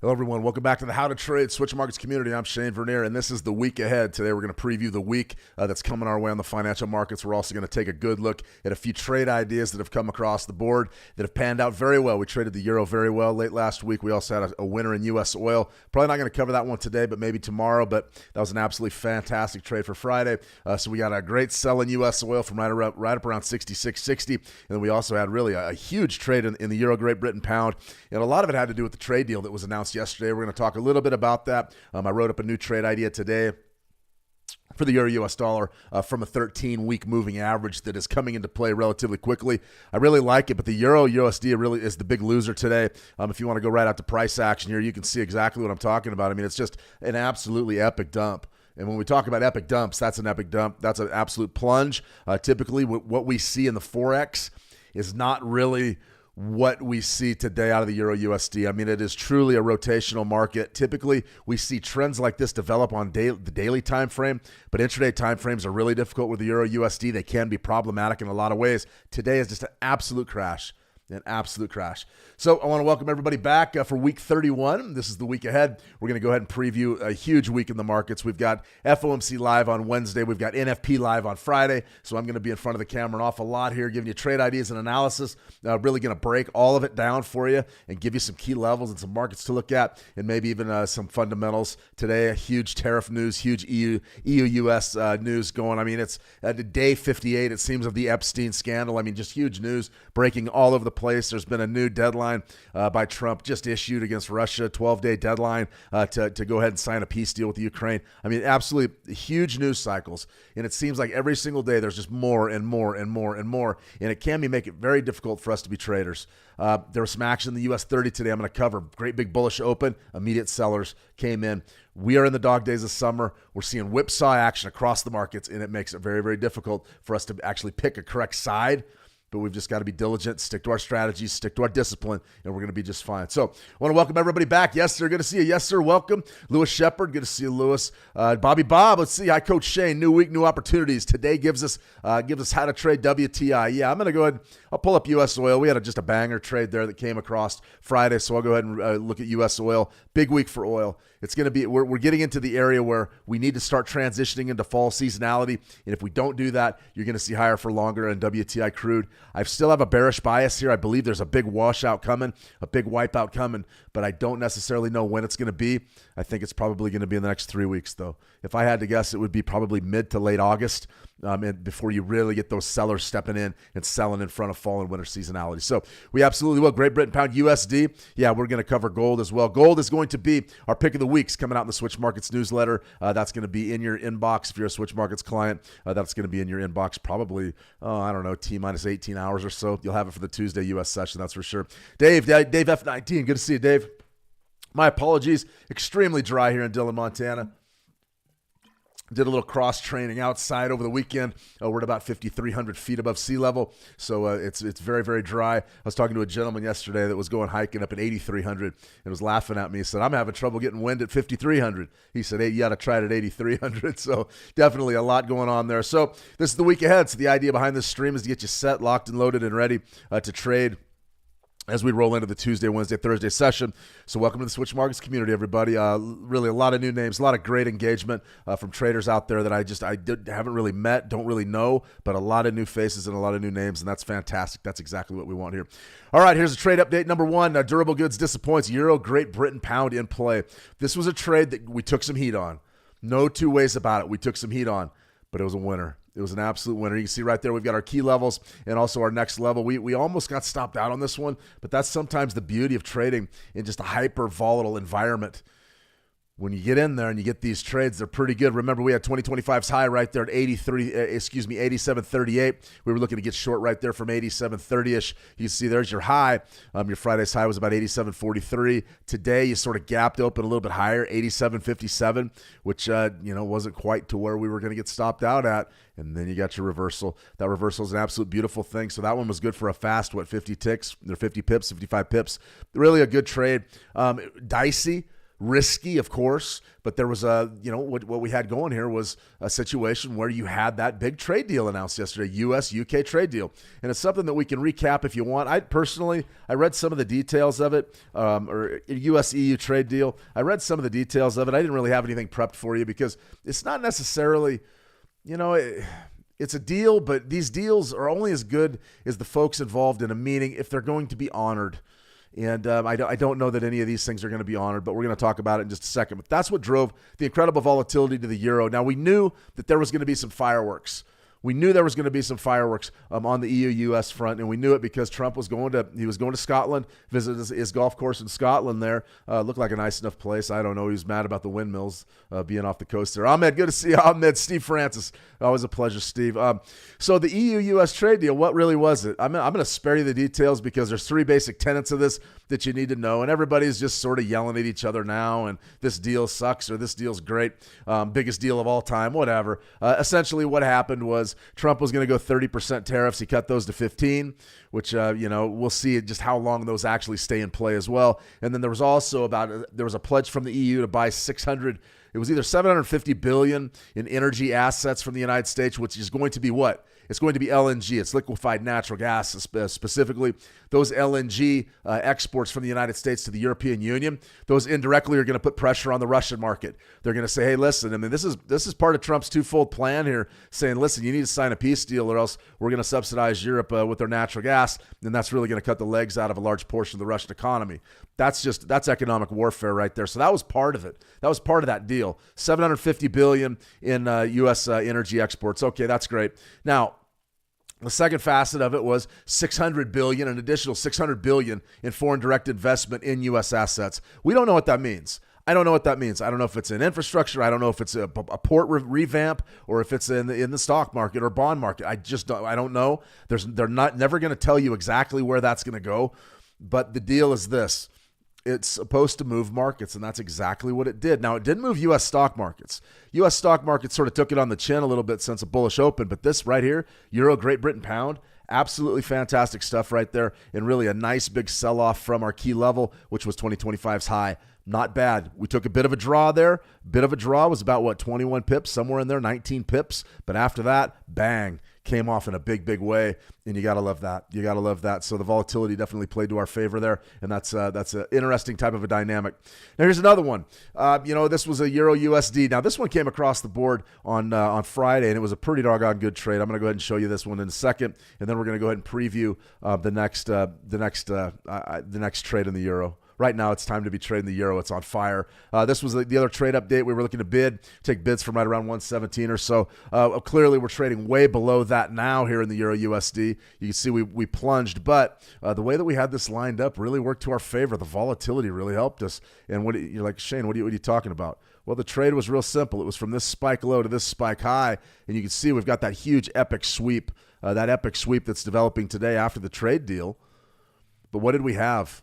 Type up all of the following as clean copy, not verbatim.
Hello, everyone. Welcome back to the How to Trade Switch Markets community. I'm Shane Vernier, and this is the week ahead. Today, we're going to preview the week that's coming our way on the financial markets. We're also going to take a good look at a few trade ideas that have come across the board that have panned out very well. We traded the euro very well late last week. We also had a winner in U.S. oil. Probably not going to cover that one today, but maybe tomorrow. But that was an absolutely fantastic trade for Friday. So we got a great sell in U.S. oil from right up around 66.60. And then we also had really a huge trade in the euro, Great Britain pound. And a lot of it had to do with the trade deal that was announced yesterday. We're going to talk a little bit about that. I wrote up a new trade idea today for the euro US dollar from a 13-week moving average that is coming into play relatively quickly. I really like it, but the euro USD really is the big loser today. If you want to go right out to price action here, you can see exactly what I'm talking about. I mean, it's just an absolutely epic dump. And when we talk about epic dumps, that's an epic dump. That's an absolute plunge. Typically, what we see in the Forex is not really what we see today out of the euro USD. I mean, it is truly a rotational market. Typically, we see trends like this develop on the daily time frame, but intraday time frames are really difficult with the euro USD. They can be problematic in a lot of ways. Today is just an absolute crash. An absolute crash. So I want to welcome everybody back for week 31. This is the week ahead. We're going to go ahead and preview a huge week in the markets. We've got FOMC live on Wednesday. We've got NFP live on Friday. So I'm going to be in front of the camera an awful lot here, giving you trade ideas and analysis. Really going to break all of it down for you and give you some key levels and some markets to look at, and maybe even some fundamentals. Today, a huge tariff news, huge EU-US news going. I mean, it's day 58, it seems, of the Epstein scandal. I mean, just huge news breaking all over the place. There's been a new deadline by Trump just issued against Russia, 12-day deadline to go ahead and sign a peace deal with Ukraine. I mean, absolutely huge news cycles. And it seems like every single day there's just more and more and more and more. And it can make it very difficult for us to be traders. There was some action in the US 30 today. I'm going to cover great big bullish open. Immediate sellers came in. We are in the dog days of summer. We're seeing whipsaw action across the markets, and it makes it very, very difficult for us to actually pick a correct side. But we've just got to be diligent, stick to our strategies, stick to our discipline, and we're going to be just fine. So I want to welcome everybody back. Yes, sir. Good to see you. Yes, sir. Welcome. Lewis Shepard. Good to see you, Lewis. Bobby Bob. Let's see. Hi, Coach Shane. New week, new opportunities. Today gives us how to trade WTI. Yeah, I'm going to go ahead. I'll pull up U.S. oil. We had just a banger trade there that came across Friday, so I'll go ahead and look at U.S. oil. Big week for oil. It's going to be, we're getting into the area where we need to start transitioning into fall seasonality. And if we don't do that, you're going to see higher for longer in WTI crude. I still have a bearish bias here. I believe there's a big washout coming, a big wipeout coming, but I don't necessarily know when it's going to be. I think it's probably going to be in the next 3 weeks, though. If I had to guess, it would be probably mid to late August and before you really get those sellers stepping in and selling in front of fall and winter seasonality. So we absolutely will. Great Britain pound USD. Yeah, we're going to cover gold as well. Gold is going to be our pick of the weeks coming out in the Switch Markets newsletter. That's going to be in your inbox if you're a Switch Markets client. That's going to be in your inbox probably, I don't know, T-minus 18 hours or so. You'll have it for the Tuesday U.S. session, that's for sure. Dave F19, good to see you, Dave. My apologies. Extremely dry here in Dillon, Montana. Did a little cross training outside over the weekend. We're at about 5,300 feet above sea level, so it's very, very dry. I was talking to a gentleman yesterday that was going hiking up at 8,300 and was laughing at me. He said, "I'm having trouble getting wind at 5,300." He said, "Hey, you got to try it at 8,300." So definitely a lot going on there. So this is the week ahead. So the idea behind this stream is to get you set, locked, and loaded and ready to trade as we roll into the Tuesday, Wednesday, Thursday session. So welcome to the Switch Markets community, everybody. Really a lot of new names, a lot of great engagement from traders out there that I haven't really met, don't really know, but a lot of new faces and a lot of new names, and that's fantastic. That's exactly what we want here. All right, here's a trade update. Number one, durable goods disappoints. Euro, Great Britain pound in play. This was a trade that we took some heat on. No two ways about it. We took some heat on, but it was a winner. It was an absolute winner. You can see right there we've got our key levels and also our next level. We almost got stopped out on this one, but that's sometimes the beauty of trading in just a hyper volatile environment. When you get in there and you get these trades, they're pretty good. Remember, we had 2025's high right there at 87.38. We were looking to get short right there from 87.30-ish. You see there's your high. Your Friday's high was about 87.43. Today, you sort of gapped open a little bit higher, 87.57, which wasn't quite to where we were going to get stopped out at. And then you got your reversal. That reversal is an absolute beautiful thing. So that one was good for a fast, 50 ticks, or 50 pips, 55 pips. Really a good trade. Dicey. risky, of course, but there was what we had going here was a situation where you had that big trade deal announced yesterday, U.S.-UK trade deal. And it's something that we can recap if you want. I read some of the details of it, or U.S.-EU trade deal. I read some of the details of it. I didn't really have anything prepped for you because it's not necessarily, it's a deal, but these deals are only as good as the folks involved in a meeting if they're going to be honored. And I don't know that any of these things are going to be honored, but we're going to talk about it in just a second. But that's what drove the incredible volatility to the euro. Now, we knew that there was going to be some fireworks. We knew there was going to be some fireworks on the EU-US front, and we knew it because Trump was going to Scotland, visit his golf course in Scotland there. Looked like a nice enough place. I don't know. He was mad about the windmills being off the coast there. Ahmed, good to see you. Ahmed, Steve Francis. Always a pleasure, Steve. So the EU-US trade deal, what really was it? I'm going to spare you the details because there's three basic tenets of this that you need to know, and everybody's just sort of yelling at each other now, and this deal sucks or this deal's great, biggest deal of all time, whatever. Essentially what happened was Trump was going to go 30% tariffs. He cut those to 15, which, we'll see just how long those actually stay in play as well. And then there was also there was a pledge from the EU to buy it was either $750 billion in energy assets from the United States, which is going to be what? It's going to be LNG. It's liquefied natural gas, specifically. Those LNG exports from the United States to the European Union, those indirectly are going to put pressure on the Russian market. They're going to say, hey, listen, this is part of Trump's twofold plan here, saying, listen, you need to sign a peace deal or else we're going to subsidize Europe with their natural gas, and that's really going to cut the legs out of a large portion of the Russian economy. That's economic warfare right there. So that was part of it. That was part of that deal. $750 billion in U.S. energy exports. Okay, that's great. Now, the second facet of it was $600 billion, an additional $600 billion in foreign direct investment in U.S. assets. We don't know what that means. I don't know what that means. I don't know if it's in infrastructure. I don't know if it's a port revamp or if it's in the stock market or bond market. I don't know. They're never going to tell you exactly where that's going to go. But the deal is this. It's supposed to move markets, and that's exactly what it did. Now, it didn't move U.S. stock markets. U.S. stock markets sort of took it on the chin a little bit since a bullish open, but this right here, Euro, Great Britain, Pound, absolutely fantastic stuff right there, and really a nice big sell-off from our key level, which was 2025's high. Not bad. We took a bit of a draw there. Bit of a draw was about, 21 pips, somewhere in there, 19 pips. But after that, bang, came off in a big, big way, and you got to love that. You got to love that. So the volatility definitely played to our favor there, and that's an interesting type of a dynamic. Now, here's another one. This was a Euro USD. Now, this one came across the board on Friday, and it was a pretty doggone good trade. I'm going to go ahead and show you this one in a second, and then we're going to go ahead and preview the next trade in the Euro. Right now, it's time to be trading the euro. It's on fire. This was the other trade update. We were looking to take bids from right around 117 or so. Clearly, we're trading way below that now here in the euro USD. You can see we plunged, but the way that we had this lined up really worked to our favor. The volatility really helped us. And you're like, Shane, what are you talking about? Well, the trade was real simple. It was from this spike low to this spike high, and you can see we've got that huge epic sweep, that's developing today after the trade deal. But what did we have?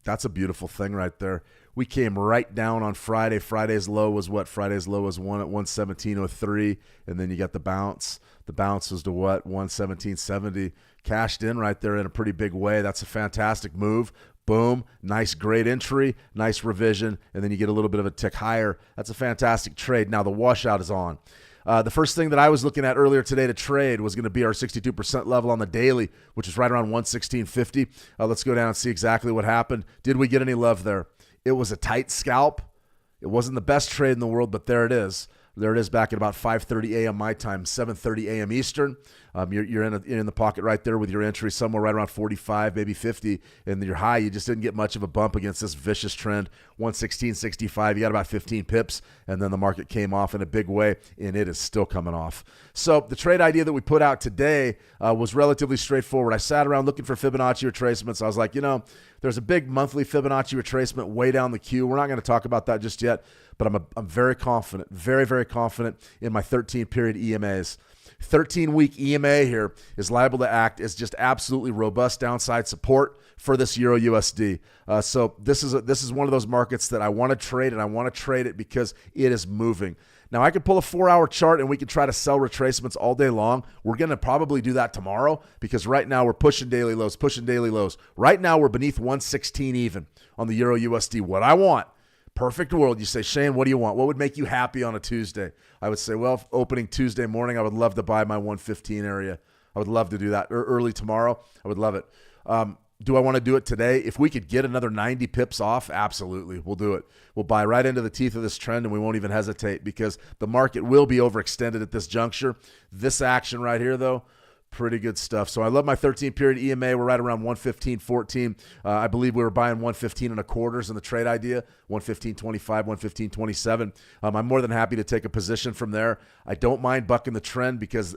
That's a beautiful thing right there. We came right down on Friday. Friday's low was what? Friday's low was 117.03, and then you got the bounce. The bounce was to what? 117.70. Cashed in right there in a pretty big way. That's a fantastic move. Boom. Nice, great entry. Nice revision, and then you get a little bit of a tick higher. That's a fantastic trade. Now the washout is on. The first thing that I was looking at earlier today to trade was going to be our 62% level on the daily, which is right around 116.50. Let's go down and see exactly what happened. Did we get any love there? It was a tight scalp. It wasn't the best trade in the world, but there it is. There it is back at about 5:30 a.m. my time, 7:30 a.m. Eastern. You're in the pocket right there with your entry somewhere right around 45, maybe 50, and your high. You just didn't get much of a bump against this vicious trend. 116.65. You got about 15 pips, and then the market came off in a big way, and it is still coming off. So the trade idea that we put out today was relatively straightforward. I sat around looking for Fibonacci retracements. I was like, there's a big monthly Fibonacci retracement way down the queue. We're not going to talk about that just yet, but I'm very confident, very, very confident in my 13-period EMAs. 13-week EMA here is liable to act as just absolutely robust downside support for this Euro USD. So this is one of those markets that I want to trade, and I want to trade it because it is moving. Now, I could pull a 4-hour chart, and we can try to sell retracements all day long. We're going to probably do that tomorrow because right now we're pushing daily lows. Right now we're beneath 116 even on the Euro USD. What I want, Perfect world. You say, Shane, what do you want? What would make you happy on a Tuesday? I would say, well, opening Tuesday morning, I would love to buy my 115 area. I would love to do that. Or early tomorrow, I would love it. Do I want to do it today? If we could get another 90 pips off, absolutely. We'll do it. We'll buy right into the teeth of this trend, and we won't even hesitate because the market will be overextended at this juncture. This action right here, though, pretty good stuff. So I love my 13-period EMA. We're right around 115.14. I believe we were buying 115 and a quarters in the trade idea, 115.25, 115.27. I'm more than happy to take a position from there. I don't mind bucking the trend because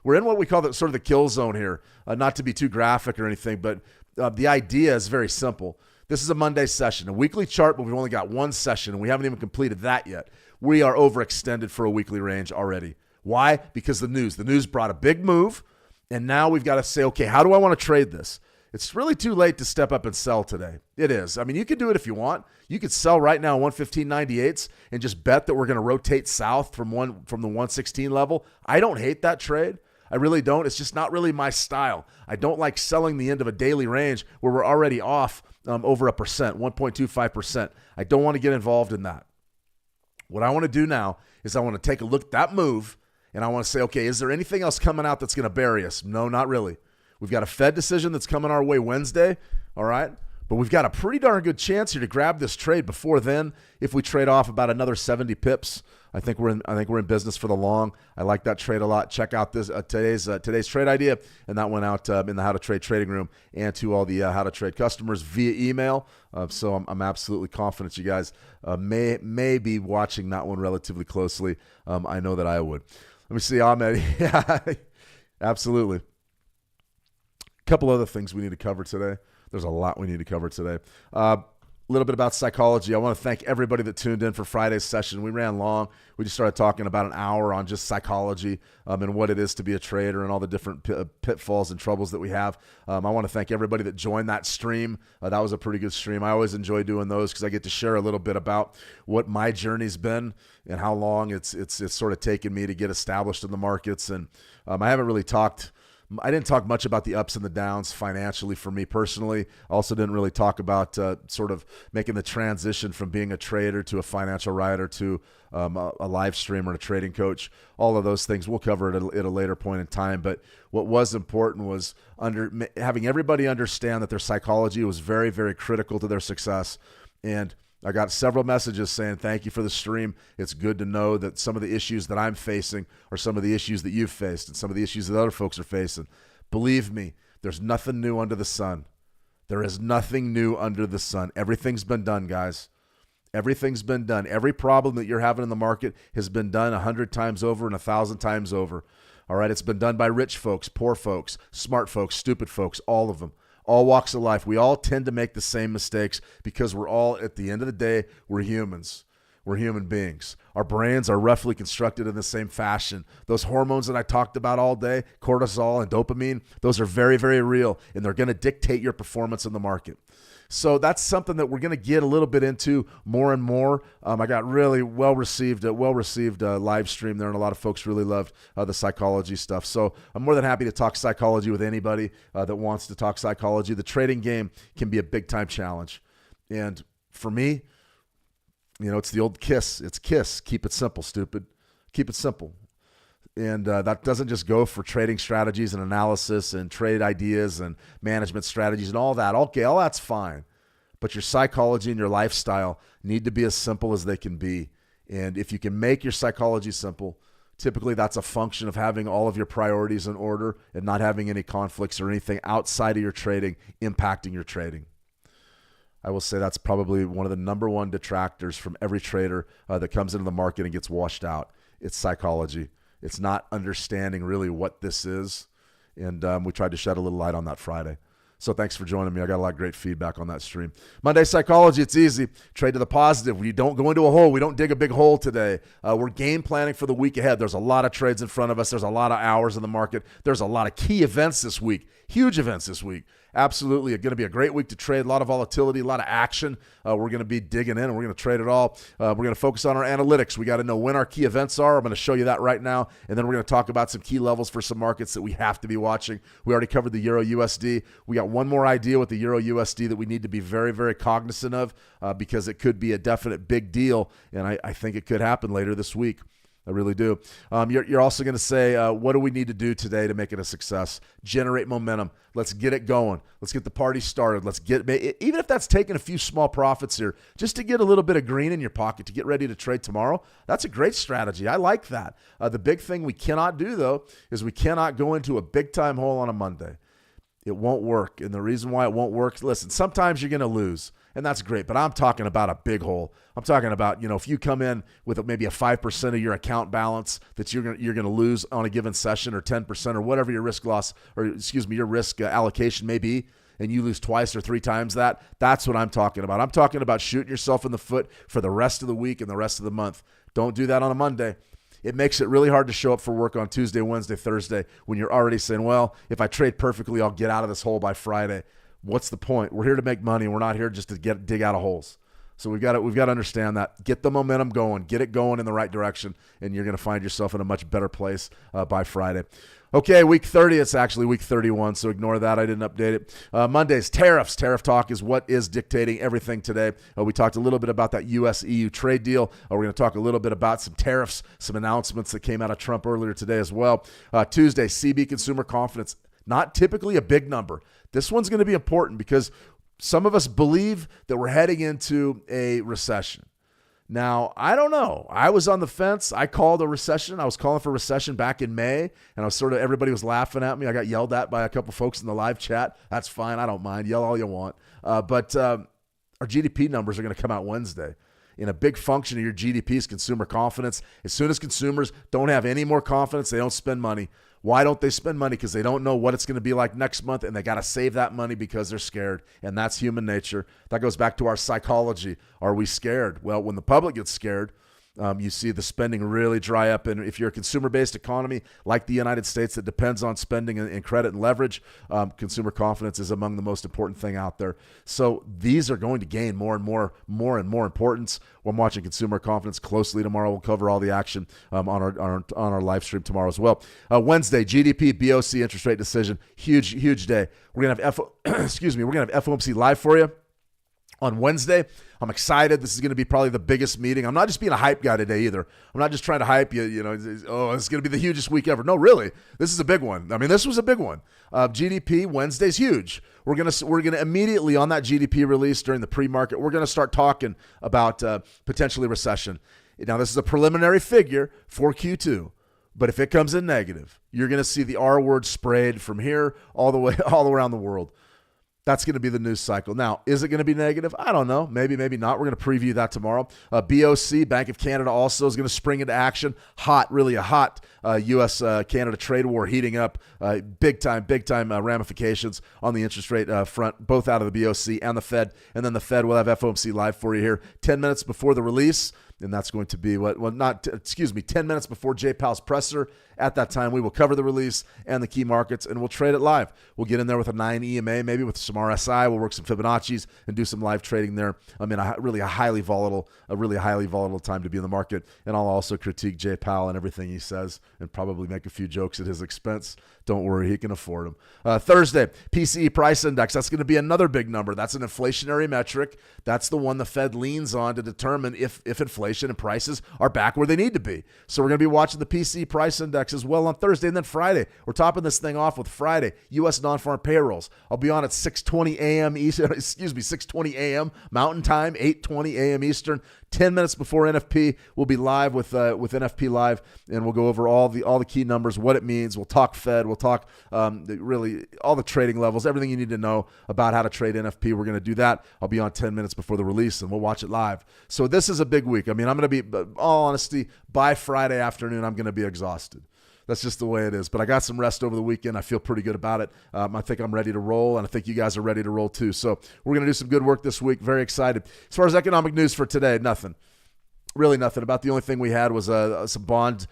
we're in what we call sort of the kill zone here. Not to be too graphic or anything, but the idea is very simple. This is a Monday session, a weekly chart, but we've only got one session, and we haven't even completed that yet. We are overextended for a weekly range already. Why? Because the news brought a big move, and now we've got to say, okay, how do I want to trade this? It's really too late to step up and sell today. It is. I mean, you could do it if you want. You could sell right now 115.98s and just bet that we're going to rotate south from the 116 level. I don't hate that trade. I really don't. It's just not really my style. I don't like selling the end of a daily range where we're already off over 1.25%. I don't want to get involved in that. What I want to do now is I want to take a look at that move, and I want to say, okay, is there anything else coming out that's going to bury us? No, not really. We've got a Fed decision that's coming our way Wednesday, all right? But we've got a pretty darn good chance here to grab this trade before then. If we trade off about another 70 pips, I think we're in business for the long. I like that trade a lot. Check out this today's trade idea, and that went out in the How to Trade trading room and to all the How to Trade customers via email. So I'm absolutely confident you guys may be watching that one relatively closely. I know that I would. Let me see, Ahmed. Yeah, absolutely. A couple other things we need to cover today. There's a lot we need to cover today. A little bit about psychology. I want to thank everybody that tuned in for Friday's session. We ran long. We just started talking about an hour on just psychology and what it is to be a trader and all the different pitfalls and troubles that we have. I want to thank everybody that joined that stream. That was a pretty good stream. I always enjoy doing those because I get to share a little bit about what my journey's been and how long it's sort of taken me to get established in the markets. And I haven't really I didn't talk much about the ups and the downs financially for me personally. I also didn't really talk about sort of making the transition from being a trader to a financial writer to a live streamer and a trading coach. All of those things we'll cover at a later point in time. But what was important was having everybody understand that their psychology was very, very critical to their success. And I got several messages saying, thank you for the stream. It's good to know that some of the issues that I'm facing are some of the issues that you've faced and some of the issues that other folks are facing. Believe me, there's nothing new under the sun. There is nothing new under the sun. Everything's been done, guys. Everything's been done. Every problem that you're having in the market has been done 100 times over and 1,000 times over. All right, it's been done by rich folks, poor folks, smart folks, stupid folks, all of them. All walks of life. We all tend to make the same mistakes because we're all, at the end of the day, we're humans. We're human beings. Our brains are roughly constructed in the same fashion. Those hormones that I talked about all day, cortisol and dopamine, those are very, very real, and they're going to dictate your performance in the market. So that's something that we're going to get a little bit into more and more. I got really well-received live stream there, and a lot of folks really loved the psychology stuff. So I'm more than happy to talk psychology with anybody that wants to talk psychology. The trading game can be a big-time challenge. And for me, it's the old KISS. It's KISS. Keep it simple, stupid. Keep it simple. And that doesn't just go for trading strategies and analysis and trade ideas and management strategies and all that. Okay, all that's fine. But your psychology and your lifestyle need to be as simple as they can be. And if you can make your psychology simple, typically that's a function of having all of your priorities in order and not having any conflicts or anything outside of your trading impacting your trading. I will say that's probably one of the number one detractors from every trader that comes into the market and gets washed out. It's psychology. It's not understanding really what this is. And we tried to shed a little light on that Friday. So thanks for joining me. I got a lot of great feedback on that stream. Monday Psychology, it's easy. Trade to the positive. We don't go into a hole. We don't dig a big hole today. We're game planning for the week ahead. There's a lot of trades in front of us. There's a lot of hours in the market. There's a lot of key events this week, huge events this week. Absolutely. It's going to be a great week to trade. A lot of volatility, a lot of action. We're going to be digging in, and we're going to trade it all. We're going to focus on our analytics. We got to know when our key events are. I'm going to show you that right now, and then we're going to talk about some key levels for some markets that we have to be watching. We already covered the Euro USD. We got one more idea with the Euro USD that we need to be very, very cognizant of because it could be a definite big deal, and I think it could happen later this week. I really do. You're also going to say, what do we need to do today to make it a success? Generate momentum. Let's get it going. Let's get the party started. Even if that's taking a few small profits here, just to get a little bit of green in your pocket to get ready to trade tomorrow, that's a great strategy. I like that. The big thing we cannot do, though, is we cannot go into a big-time hole on a Monday. It won't work. And the reason why it won't work, listen, sometimes you're going to lose. And that's great, but I'm talking about a big hole. I'm talking about, if you come in with maybe a 5% of your account balance that you're going to lose on a given session, or 10%, or whatever your risk allocation may be, and you lose twice or three times that, that's what I'm talking about. I'm talking about shooting yourself in the foot for the rest of the week and the rest of the month. Don't do that on a Monday. It makes it really hard to show up for work on Tuesday, Wednesday, Thursday when you're already saying, well, if I trade perfectly, I'll get out of this hole by Friday. What's the point? We're here to make money. We're not here just to dig out of holes. So we've got to understand that. Get the momentum going. Get it going in the right direction, and you're going to find yourself in a much better place by Friday. Okay, week 30. It's actually week 31, so ignore that. I didn't update it. Mondays, tariffs. Tariff talk is what is dictating everything today. We talked a little bit about that U.S.-EU trade deal. We're going to talk a little bit about some tariffs, some announcements that came out of Trump earlier today as well. Tuesday, CB consumer confidence. Not typically a big number. This one's going to be important because some of us believe that we're heading into a recession. Now, I don't know. I was on the fence. I called a recession. I was calling for recession back in May, and everybody was laughing at me. I got yelled at by a couple folks in the live chat. That's fine. I don't mind. Yell all you want. But our GDP numbers are going to come out Wednesday. In a big function of your GDP is consumer confidence. As soon as consumers don't have any more confidence, they don't spend money. Why don't they spend money? Because they don't know what it's going to be like next month, and they got to save that money because they're scared, and that's human nature. That goes back to our psychology. Are we scared? Well, when the public gets scared, you see the spending really dry up. And if you're a consumer-based economy like the United States that depends on spending and credit and leverage, consumer confidence is among the most important thing out there. So these are going to gain more and more importance. I'm watching consumer confidence closely tomorrow. We'll cover all the action on our live stream tomorrow as well. Wednesday, GDP, BOC interest rate decision. Huge day. We're gonna have we're gonna have FOMC live for you on Wednesday. I'm excited. This is going to be probably the biggest meeting. I'm not just being a hype guy today either. I'm not just trying to hype you, it's going to be the hugest week ever. No, really. This is a big one. I mean, this was a big one. GDP Wednesday's huge. We're going to immediately on that GDP release during the pre-market, we're going to start talking about potentially recession. Now, this is a preliminary figure for Q2. But if it comes in negative, you're going to see the R word sprayed from here all around the world. That's going to be the news cycle. Now, is it going to be negative? I don't know. Maybe not. We're going to preview that tomorrow. BOC, Bank of Canada, also is going to spring into action. Really a hot U.S.-Canada trade war heating up. Big time ramifications on the interest rate front, both out of the BOC and the Fed. And then the Fed will have FOMC live for you here 10 minutes before the release. And that's going to be 10 minutes before Jay Powell's presser. At that time, we will cover the release and the key markets, and we'll trade it live. We'll get in there with a 9 EMA, maybe with some RSI. We'll work some Fibonacci's and do some live trading there. I mean, a really highly volatile time to be in the market. And I'll also critique Jay Powell and everything he says and probably make a few jokes at his expense. Don't worry, he can afford them. Thursday, PCE price index. That's going to be another big number. That's an inflationary metric. That's the one the Fed leans on to determine if inflation and prices are back where they need to be. So we're going to be watching the PCE price index as well on Thursday. And then Friday, we're topping this thing off with Friday, U.S. non-farm payrolls. I'll be on at 6:20 a.m. 6:20 a.m. Mountain Time, 8:20 a.m. Eastern. 10 minutes before NFP, we'll be live with NFP Live, and we'll go over all the key numbers, what it means. We'll talk Fed. We'll talk really all the trading levels, everything you need to know about how to trade NFP. We're going to do that. I'll be on 10 minutes before the release, and we'll watch it live. So this is a big week. I mean, I'm going to be, all honesty, by Friday afternoon, I'm going to be exhausted. That's just the way it is. But I got some rest over the weekend. I feel pretty good about it. I think I'm ready to roll, and I think you guys are ready to roll too. So we're going to do some good work this week. Very excited. As far as economic news for today, nothing. Really nothing. About the only thing we had was some bond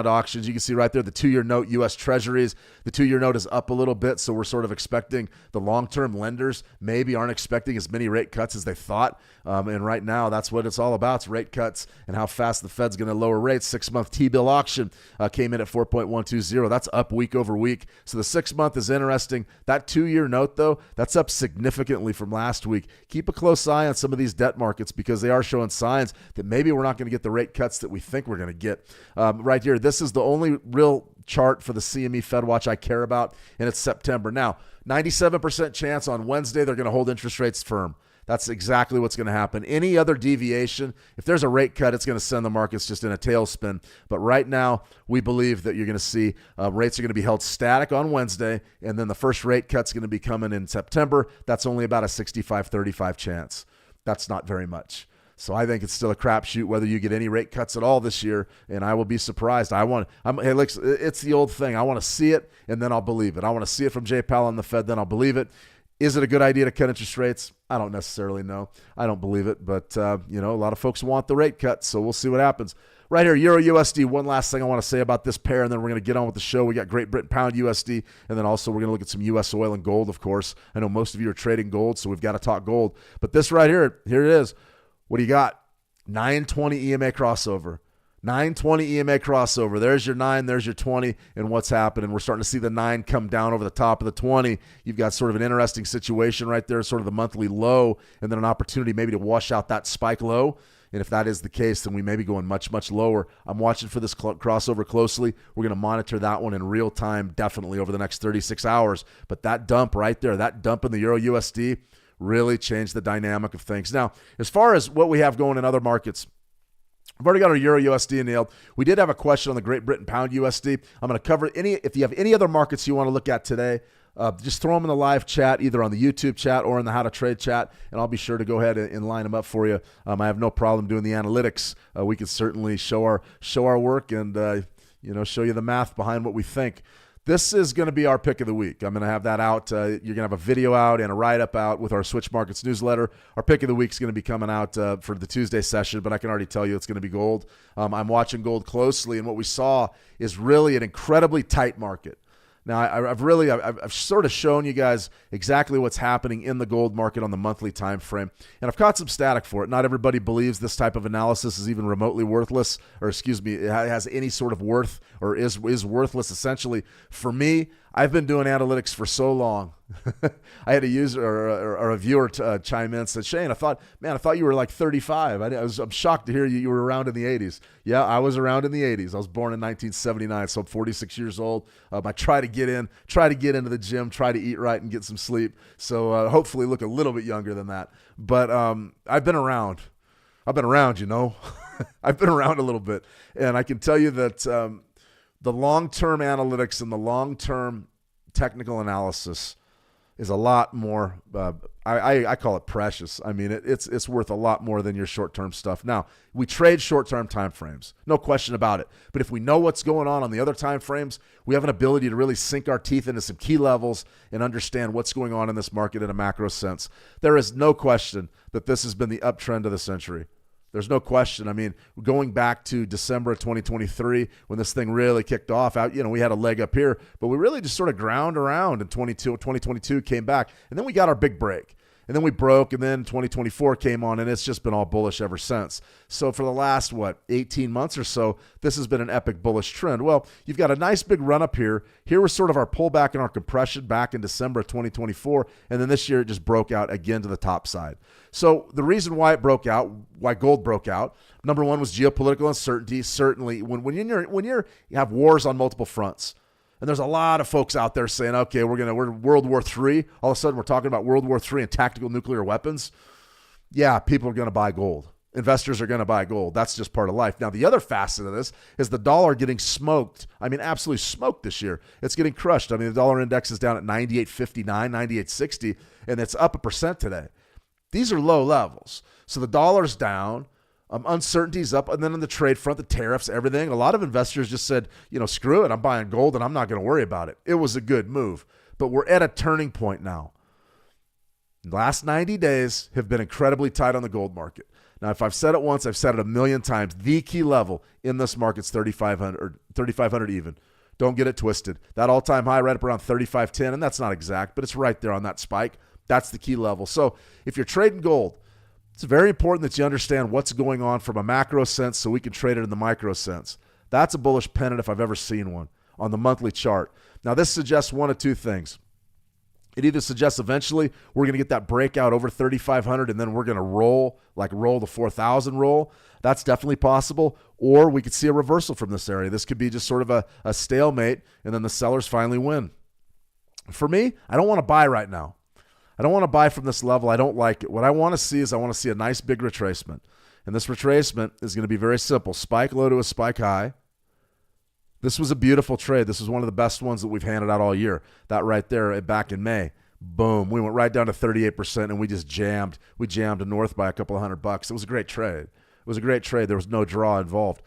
auctions. You can see right there the 2-year note, U.S. Treasuries. The 2-year note is up a little bit, so we're sort of expecting the long-term lenders maybe aren't expecting as many rate cuts as they thought. And right now, that's what it's all about. It's rate cuts and how fast the Fed's going to lower rates. 6-month T-bill auction came in at 4.120. That's up week over week. So the 6-month is interesting. That 2-year note, though, that's up significantly from last week. Keep a close eye on some of these debt markets because they are showing signs that maybe we're not going to get the rate cuts that we think we're going to get. Right here, this is the only real chart for the CME Fed Watch I care about, and it's September. Now, 97% chance on Wednesday they're going to hold interest rates firm. That's exactly what's going to happen. Any other deviation, if there's a rate cut, it's going to send the markets just in a tailspin. But right now, we believe that you're going to see rates are going to be held static on Wednesday, and then the first rate cut's going to be coming in September. That's only about a 65-35 chance. That's not very much. So I think it's still a crapshoot whether you get any rate cuts at all this year, and I will be surprised. Hey, look, it's the old thing. I want to see it, and then I'll believe it. I want to see it from Jay Powell and the Fed, then I'll believe it. Is it a good idea to cut interest rates? I don't necessarily know. I don't believe it, but a lot of folks want the rate cut, so we'll see what happens. Right here, Euro USD. One last thing I want to say about this pair, and then we're going to get on with the show. We got Great Britain Pound USD, and then also we're going to look at some U.S. oil and gold, of course. I know most of you are trading gold, so we've got to talk gold. But this right here it is. What do you got? 920 EMA crossover. 920 EMA crossover. There's your 9, there's your 20, and what's happening? We're starting to see the 9 come down over the top of the 20. You've got sort of an interesting situation right there, sort of the monthly low, and then an opportunity maybe to wash out that spike low. And if that is the case, then we may be going much, much lower. I'm watching for this crossover closely. We're going to monitor that one in real time, definitely over the next 36 hours. But that dump right there, that dump in the Euro USD really changed the dynamic of things. Now, as far as what we have going in other markets, I've already got our Euro USD nailed. We did have a question on the Great Britain Pound USD. I'm going to cover if you have any other markets you want to look at today, just throw them in the live chat, either on the YouTube chat or in the How to Trade chat, and I'll be sure to go ahead and line them up for you. I have no problem doing the analytics. We can certainly show our work and show you the math behind what we think. This is going to be our pick of the week. I'm going to have that out. You're going to have a video out and a write-up out with our Switch Markets newsletter. Our pick of the week is going to be coming out for the Tuesday session, but I can already tell you it's going to be gold. I'm watching gold closely, and what we saw is really an incredibly tight market. Now, I've sort of shown you guys exactly what's happening in the gold market on the monthly time frame, and I've caught some static for it. Not everybody believes this type of analysis is even remotely worthless, or it has any sort of worth or is worthless. Essentially, for me, I've been doing analytics for so long. I had a user or a viewer chime in and said, Shane, I thought you were like 35. I'm shocked to hear you were around in the 80s. Yeah, I was around in the 80s. I was born in 1979, so I'm 46 years old. I try to get into the gym, try to eat right and get some sleep. So hopefully look a little bit younger than that. But I've been around. I've been around, I've been around a little bit. And I can tell you that the long-term analytics and the long-term technical analysis is a lot more, I call it precious. I mean, it's worth a lot more than your short-term stuff. Now, we trade short-term time frames, no question about it. But if we know what's going on the other time frames, we have an ability to really sink our teeth into some key levels and understand what's going on in this market in a macro sense. There is no question that this has been the uptrend of the century. There's no question. I mean, going back to December of 2023, when this thing really kicked off, we had a leg up here, but we really just sort of ground around in 2022, came back, and then we got our big break. And then we broke, and then 2024 came on, and it's just been all bullish ever since. So for the last, 18 months or so, this has been an epic bullish trend. Well, you've got a nice big run up here. Here was sort of our pullback and our compression back in December of 2024, and then this year it just broke out again to the top side. So the reason why it broke out, why gold broke out, number one was geopolitical uncertainty. Certainly, when you have wars on multiple fronts, and there's a lot of folks out there saying, okay, we're World War III. All of a sudden, we're talking about World War III and tactical nuclear weapons. Yeah, people are going to buy gold. Investors are going to buy gold. That's just part of life. Now, the other facet of this is the dollar getting smoked. I mean, absolutely smoked this year. It's getting crushed. I mean, the dollar index is down at 98.59, 98.60, and it's up 1% today. These are low levels. So the dollar's down. Uncertainty's up, and then on the trade front, the tariffs, everything. A lot of investors just said, screw it, I'm buying gold and I'm not going to worry about it. It was a good move, but we're at a turning point now. last 90 days have been incredibly tight on the gold market. Now, if I've said it once, I've said it a million times. The key level in this market's 3,500 or 3,500 even. Don't get it twisted. That all-time high right up around 35.10, and that's not exact, but it's right there on that spike. That's the key level. So if you're trading gold, it's very important that you understand what's going on from a macro sense so we can trade it in the micro sense. That's a bullish pennant if I've ever seen one on the monthly chart. Now, this suggests one of two things. It either suggests eventually we're going to get that breakout over 3,500 and then we're going to roll the 4,000 roll. That's definitely possible. Or we could see a reversal from this area. This could be just sort of a stalemate and then the sellers finally win. For me, I don't want to buy right now. I don't want to buy from this level. I don't like it. What I want to see is I want to see a nice big retracement. And this retracement is going to be very simple. Spike low to a spike high. This was a beautiful trade. This was one of the best ones that we've handed out all year. That right there back in May. Boom. We went right down to 38% and we just jammed. We jammed north by a couple of $100. It was a great trade. It was a great trade. There was no draw involved.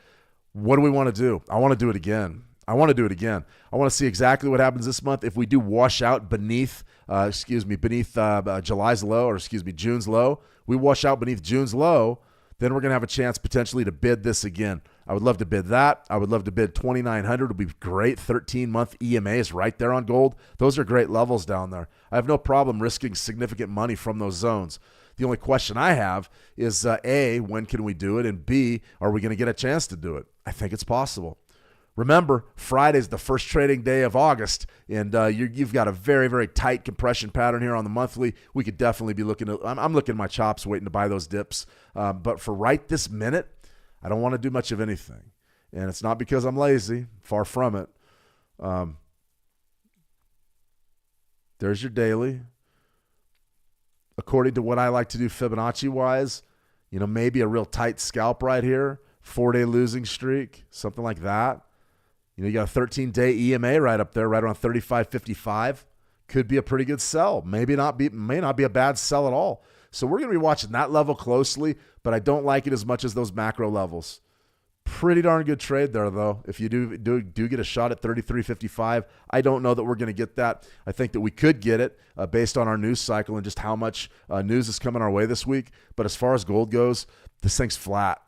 What do we want to do? I want to do it again. I want to see exactly what happens this month. If we do wash out beneath July's low, or June's low, we wash out beneath June's low, then we're going to have a chance potentially to bid this again. I would love to bid that. I would love to bid 2,900. It would be great. 13-month EMA is right there on gold. Those are great levels down there. I have no problem risking significant money from those zones. The only question I have is, A, when can we do it? And B, are we going to get a chance to do it? I think it's possible. Remember, Friday's the first trading day of August, and you've got a very, very tight compression pattern here on the monthly. We could definitely be looking at – I'm looking at my chops waiting to buy those dips. But for right this minute, I don't want to do much of anything. And it's not because I'm lazy. Far from it. There's your daily. According to what I like to do Fibonacci-wise, maybe a real tight scalp right here, 4-day losing streak, something like that. You got a 13-day EMA right up there, right around 35.55. Could be a pretty good sell. May not be a bad sell at all. So we're going to be watching that level closely, but I don't like it as much as those macro levels. Pretty darn good trade there, though. If you do get a shot at 33.55, I don't know that we're going to get that. I think that we could get it based on our news cycle and just how much news is coming our way this week. But as far as gold goes, this thing's flat.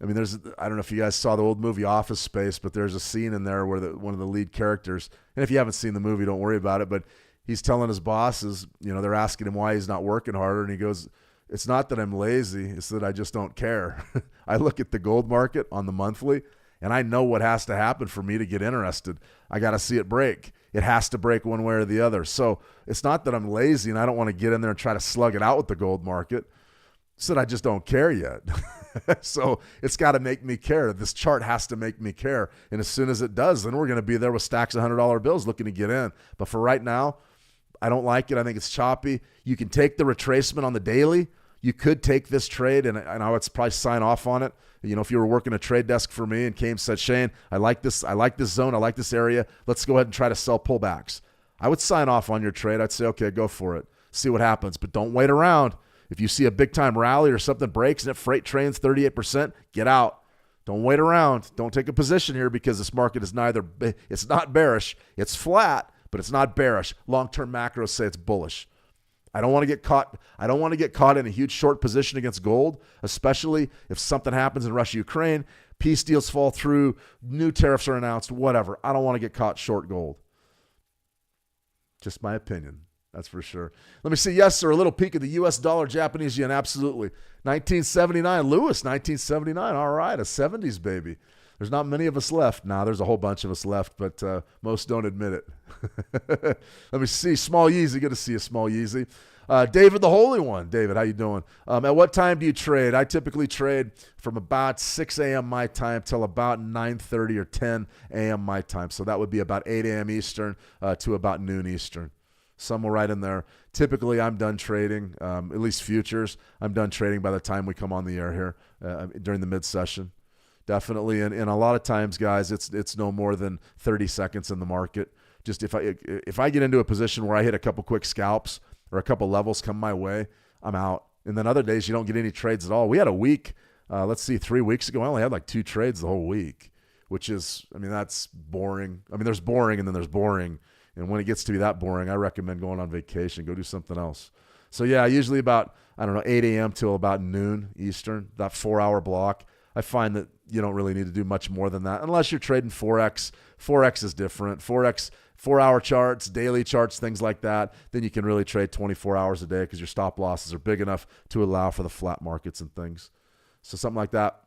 I mean, I don't know if you guys saw the old movie Office Space, but there's a scene in there where one of the lead characters, and if you haven't seen the movie, don't worry about it, but he's telling his bosses, they're asking him why he's not working harder, and he goes, it's not that I'm lazy, it's that I just don't care. I look at the gold market on the monthly, and I know what has to happen for me to get interested. I got to see it break. It has to break one way or the other. So it's not that I'm lazy and I don't want to get in there and try to slug it out with the gold market. It's that I just don't care yet. So it's got to make me care. This chart has to make me care. And as soon as it does, then we're going to be there with stacks of $100 bills looking to get in. But for right now, I don't like it. I think it's choppy. You can take the retracement on the daily. You could take this trade, and I would probably sign off on it. If you were working a trade desk for me and came and said, Shane, I like this zone. I like this area. Let's go ahead and try to sell pullbacks. I would sign off on your trade. I'd say, okay, go for it. See what happens. But don't wait around. If you see a big-time rally or something breaks and it freight trains 38%, get out. Don't wait around. Don't take a position here because this market is it's not bearish. It's flat, but it's not bearish. Long-term macros say it's bullish. I don't want to get caught. I don't want to get caught in a huge short position against gold, especially if something happens in Russia-Ukraine, peace deals fall through, new tariffs are announced, whatever. I don't want to get caught short gold. Just my opinion. That's for sure. Let me see. Yes, sir. A little peek at the U.S. dollar, Japanese yen. Absolutely. 1979. Lewis, 1979. All right. A 70s baby. There's not many of us left. Nah, there's a whole bunch of us left, but most don't admit it. Let me see. Small Yeezy. Good to see you, Small Yeezy. David the Holy One. David, how you doing? At what time do you trade? I typically trade from about 6 a.m. my time till about 9:30 or 10 a.m. my time. So that would be about 8 a.m. Eastern to about noon Eastern. Somewhere right in there. Typically, I'm done trading, at least futures. I'm done trading by the time we come on the air here during the mid-session. Definitely. And a lot of times, guys, it's no more than 30 seconds in the market. Just if I get into a position where I hit a couple quick scalps or a couple levels come my way, I'm out. And then other days, you don't get any trades at all. We had a week, 3 weeks ago, I only had like 2 trades the whole week, which is, that's boring. There's boring and then there's boring. And when it gets to be that boring, I recommend going on vacation. Go do something else. So yeah, usually about, I don't know, 8 a.m. till about noon Eastern, that 4-hour block. I find that you don't really need to do much more than that unless you're trading Forex. Forex is different. Forex, 4-hour charts, daily charts, things like that. Then you can really trade 24 hours a day because your stop losses are big enough to allow for the flat markets and things. So something like that.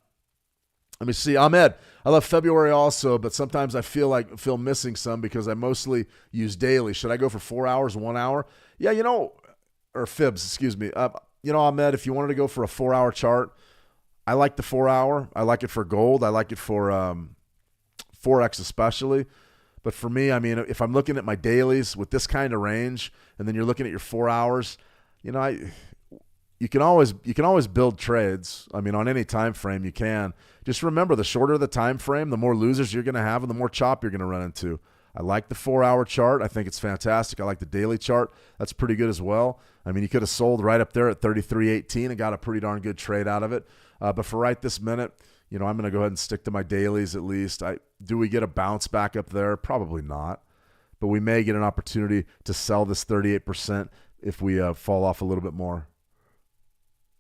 Let me see. Ahmed, I love February also, but sometimes I feel missing some because I mostly use daily. Should I go for 4 hours, 1 hour? Yeah, or fibs, excuse me. Ahmed, if you wanted to go for a 4-hour chart, I like the 4-hour. I like it for gold. I like it for Forex especially. But for me, I mean, if I'm looking at my dailies with this kind of range, and then you're looking at your 4 hours, you can always build trades. I mean, on any time frame you can. Just remember, the shorter the time frame, the more losers you're going to have and the more chop you're going to run into. I like the 4-hour chart. I think it's fantastic. I like the daily chart. That's pretty good as well. I mean, you could have sold right up there at 33.18 and got a pretty darn good trade out of it. But for right this minute, I'm going to go ahead and stick to my dailies at least. Do we get a bounce back up there? Probably not. But we may get an opportunity to sell this 38% if we fall off a little bit more.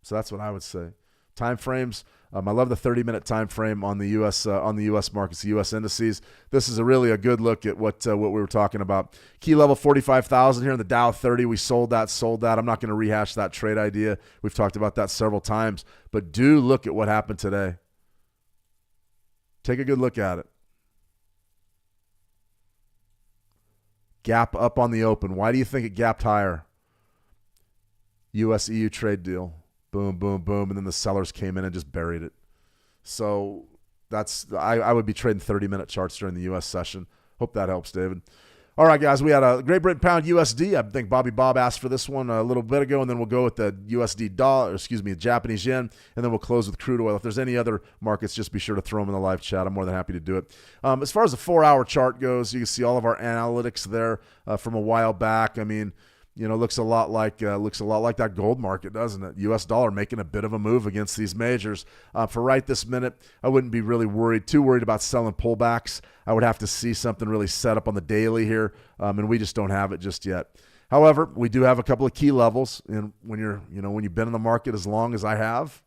So that's what I would say. Time frames. I love the 30-minute time frame on the U.S. Markets, the U.S. indices. This is really a good look at what we were talking about. Key level 45,000 here in the Dow 30. We sold that. I'm not going to rehash that trade idea. We've talked about that several times. But do look at what happened today. Take a good look at it. Gap up on the open. Why do you think it gapped higher? U.S.-EU trade deal. Boom, boom, boom, and then the sellers came in and just buried it. So I would be trading 30-minute charts during the U.S. session. Hope that helps, David. All right, guys, we had a Great Britain Pound USD. I think Bobby Bob asked for this one a little bit ago, and then we'll go with the Japanese yen, and then we'll close with crude oil. If there's any other markets, just be sure to throw them in the live chat. I'm more than happy to do it. As far as the 4-hour chart goes, you can see all of our analytics there from a while back. I mean, looks a lot like that gold market, doesn't it? U.S. dollar making a bit of a move against these majors. For right this minute, I wouldn't be really too worried about selling pullbacks. I would have to see something really set up on the daily here, and we just don't have it just yet. However, we do have a couple of key levels, and when you've been in the market as long as I have,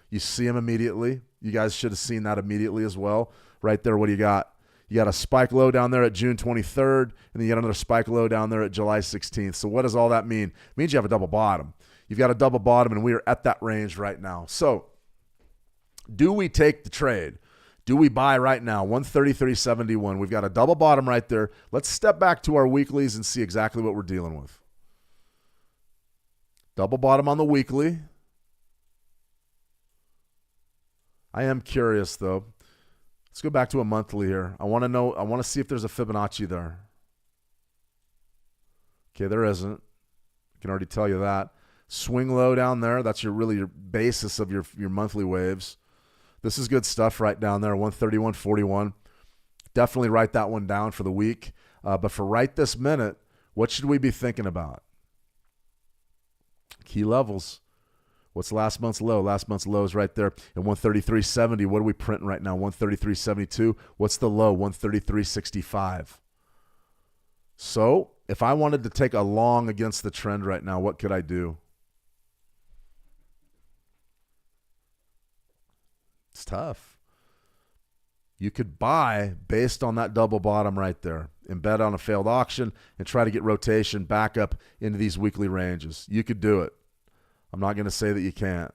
you see them immediately. You guys should have seen that immediately as well. Right there, what do you got? You got a spike low down there at June 23rd, and then you got another spike low down there at July 16th. So what does all that mean? It means you have a double bottom. You've got a double bottom, and we are at that range right now. So do we take the trade? Do we buy right now? 133.71. We've got a double bottom right there. Let's step back to our weeklies and see exactly what we're dealing with. Double bottom on the weekly. I am curious, though. Let's go back to a monthly here. I want to see if there's a Fibonacci there. Okay, there isn't. I can already tell you that. Swing low down there. That's your basis of your monthly waves. This is good stuff right down there, 131.41. Definitely write that one down for the week. But for right this minute, what should we be thinking about? Key levels. What's last month's low? Last month's low is right there at 133.70. What are we printing right now? 133.72. What's the low? 133.65. So if I wanted to take a long against the trend right now, what could I do? It's tough. You could buy based on that double bottom right there and bet on a failed auction and try to get rotation back up into these weekly ranges. You could do it. I'm not going to say that you can't.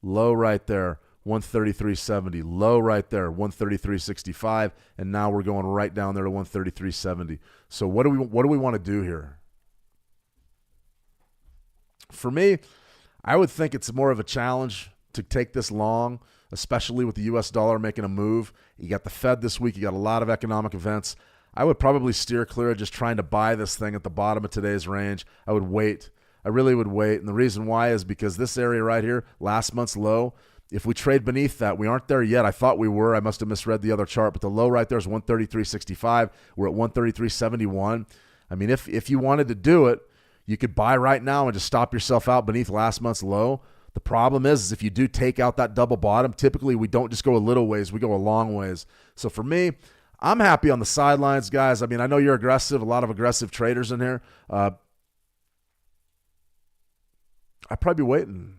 Low right there, 133.70. Low right there, 133.65. And now we're going right down there to 133.70. So what do we want to do here? For me, I would think it's more of a challenge to take this long, especially with the U.S. dollar making a move. You got the Fed this week. You got a lot of economic events. I would probably steer clear of just trying to buy this thing at the bottom of today's range. I would wait. I really would wait. And the reason why is because this area right here, last month's low, if we trade beneath that, we aren't there yet. I thought we were. I must have misread the other chart. But the low right there is 133.65. We're at 133.71. I mean, if you wanted to do it, you could buy right now and just stop yourself out beneath last month's low. The problem is if you do take out that double bottom, typically we don't just go a little ways. We go a long ways. So for me, I'm happy on the sidelines, guys. I mean, I know you're aggressive, a lot of aggressive traders in here. I'd probably be waiting.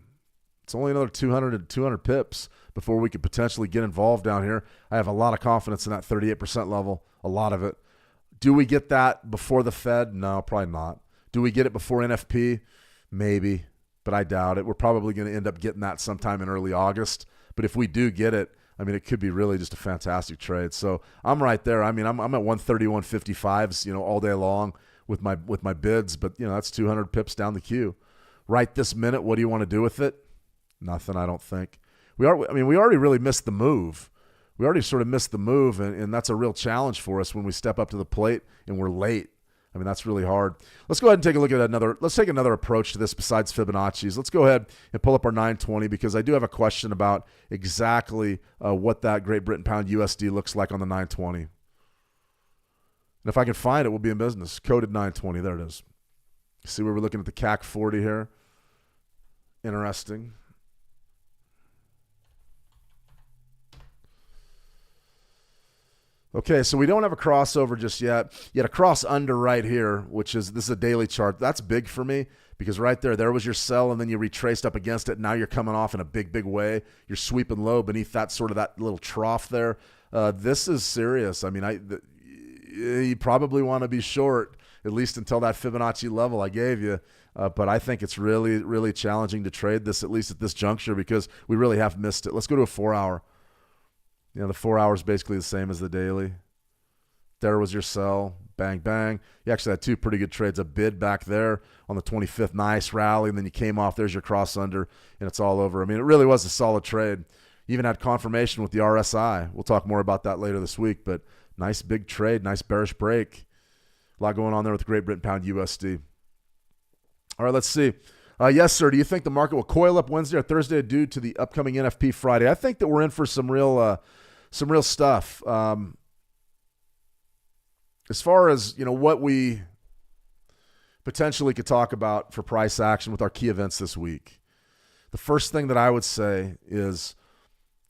It's only another 200 pips before we could potentially get involved down here. I have a lot of confidence in that 38% level, a lot of it. Do we get that before the Fed? No, probably not. Do we get it before NFP? Maybe, but I doubt it. We're probably going to end up getting that sometime in early August. But if we do get it, I mean, it could be really just a fantastic trade. So I'm right there. I mean, I'm at 130, 155s, all day long with my bids. But that's 200 pips down the queue. Right this minute, what do you want to do with it? Nothing, I don't think. We already really missed the move. We already sort of missed the move, and that's a real challenge for us when we step up to the plate and we're late. I mean, that's really hard. Let's go ahead and take a look at let's take another approach to this besides Fibonacci's. Let's go ahead and pull up our 920 because I do have a question about exactly what that Great Britain pound USD looks like on the 920. And if I can find it, we'll be in business. Coded 920, there it is. See where we're looking at the CAC 40 here. Interesting. Okay, so we don't have a crossover just yet. Yet a cross under right here, this is a daily chart. That's big for me because right there was your sell, and then you retraced up against it. Now you're coming off in a big, big way. You're sweeping low beneath that little trough there. This is serious. I mean, you probably want to be short at least until that Fibonacci level I gave you. But I think it's really, really challenging to trade this, at least at this juncture, because we really have missed it. Let's go to a 4-hour. The 4 hour is basically the same as the daily. There was your sell. Bang, bang. You actually had two pretty good trades. A bid back there on the 25th. Nice rally. And then you came off. There's your cross under, and it's all over. I mean, it really was a solid trade. You even had confirmation with the RSI. We'll talk more about that later this week. But nice big trade. Nice bearish break. A lot going on there with the Great Britain pound USD. All right, let's see. Yes, sir. Do you think the market will coil up Wednesday or Thursday due to the upcoming NFP Friday? I think that we're in for some real stuff. As far as what we potentially could talk about for price action with our key events this week, the first thing that I would say is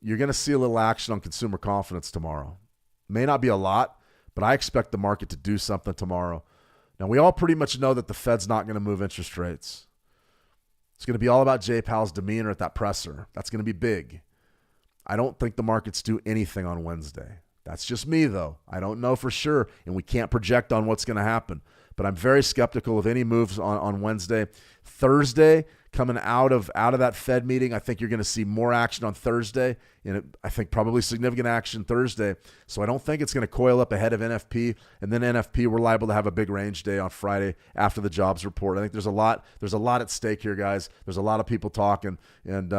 you're going to see a little action on consumer confidence tomorrow. May not be a lot, but I expect the market to do something tomorrow. Now, we all pretty much know that the Fed's not going to move interest rates. It's going to be all about Jay Powell's demeanor at that presser. That's going to be big. I don't think the markets do anything on Wednesday. That's just me, though. I don't know for sure, and we can't project on what's going to happen. But I'm very skeptical of any moves on Wednesday. Thursday, coming out of that Fed meeting, I think you're going to see more action on Thursday, and I think probably significant action Thursday. So I don't think it's going to coil up ahead of NFP, and then NFP, we're liable to have a big range day on Friday after the jobs report. I think there's a lot at stake here, guys. There's a lot of people talking, and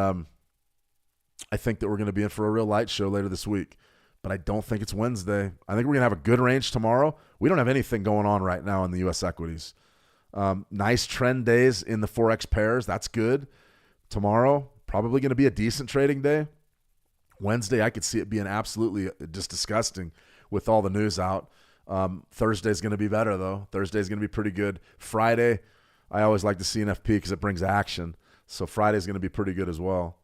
I think that we're going to be in for a real light show later this week. But I don't think it's Wednesday. I think we're going to have a good range tomorrow. We don't have anything going on right now in the U.S. equities. Nice trend days in the Forex pairs. That's good. Tomorrow, probably going to be a decent trading day. Wednesday, I could see it being absolutely just disgusting with all the news out. Thursday's going to be better, though. Thursday's going to be pretty good. Friday, I always like to see NFP because it brings action. So Friday's going to be pretty good as well.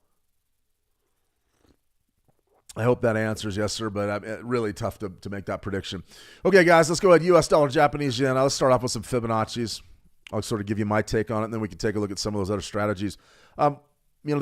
I hope that answers yes, sir, but really tough to make that prediction. Okay, guys, let's go ahead. U.S. dollar, Japanese yen. Now let's start off with some Fibonacci's. I'll sort of give you my take on it, and then we can take a look at some of those other strategies. The